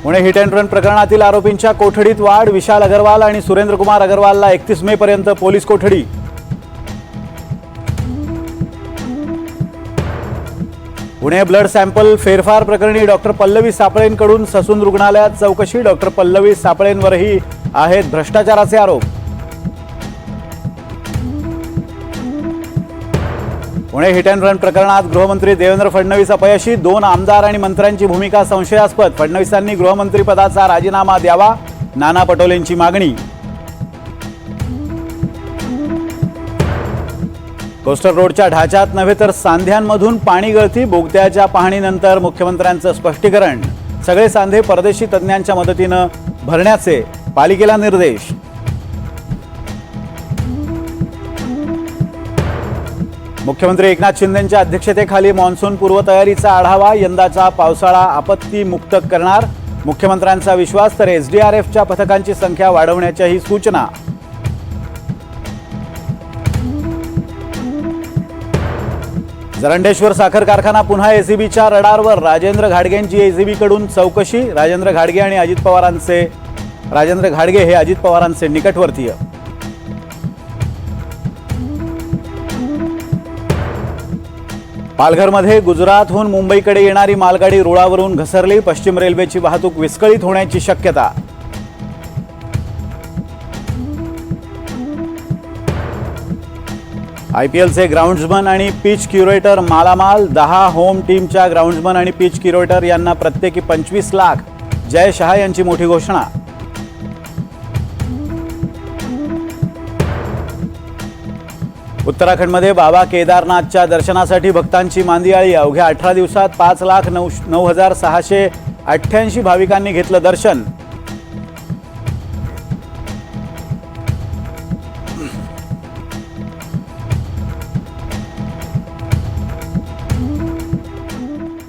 Pune hit and run प्रकरणातील आरोपींच्या कोठडीत वाढ, विशाल अग्रवाल आणि सुरेंद्र कुमार अग्रवालला 31 मे पर्यंत पोलीस कोठडी। पुणे ब्लड सॅम्पल फेरफार प्रकरणी डॉक्टर पल्लवी सापळेंकडून ससून रुग्णालयात चौकशी, डॉक्टर पल्लवी सापळेंवरही आहेत भ्रष्टाचाराचे आरोप। पुणे हिट अँड रन प्रकरणात गृहमंत्री देवेंद्र फडणवीस अपयशी, 2 आमदार आणि मंत्र्यांची भूमिका संशयास्पद, फडणवीसांनी गृहमंत्रीपदाचा राजीनामा द्यावा, नाना पटोलेंची मागणी। कोस्टल रोडच्या ढाच्यात नव्हे तर सांध्यांमधून पाणी गळती, बोगद्याच्या पाहणीनंतर मुख्यमंत्र्यांचं स्पष्टीकरण, सगळे सांधे परदेशी तज्ज्ञांच्या मदतीनं भरण्याचे पालिकेला निर्देश। मुख्यमंत्री एकनाथ शिंदेंच्या अध्यक्षतेखाली मान्सून पूर्वतयारीचा आढावा, यंदाचा पावसाळा आपत्तीमुक्त करणार, मुख्यमंत्र्यांचा विश्वास, तर एसडीआरएफच्या पथकांची संख्या वाढवण्याच्याही सूचना। जरंडेश्वर साखर कारखाना पुन्हा एसीबीच्या रडारवर, राजेंद्र घाडगेंची एसीबीकडून चौकशी, राजेंद्र घाडगे हे अजित पवारांचे निकटवर्तीय। पालघरमध्ये गुजरातहून मुंबईकडे येणारी मालगाडी रुळावरून घसरली, पश्चिम रेल्वेची वाहतूक विस्कळीत होण्याची शक्यता। आयपीएलचे ग्राउंड्समन आणि पिच क्युरेटर मालामाल, 10 होम टीमच्या ग्राउंड्समन आणि पिच क्युरेटर यांना प्रत्येकी 25 लाख, जय शहा यांची मोठी घोषणा। उत्तराखंडमध्ये बाबा केदारनाथच्या दर्शनासाठी भक्तांची मांदियाळी, अवघ्या 18 दिवसात 5,09,688 भाविकांनी घेतलं दर्शन।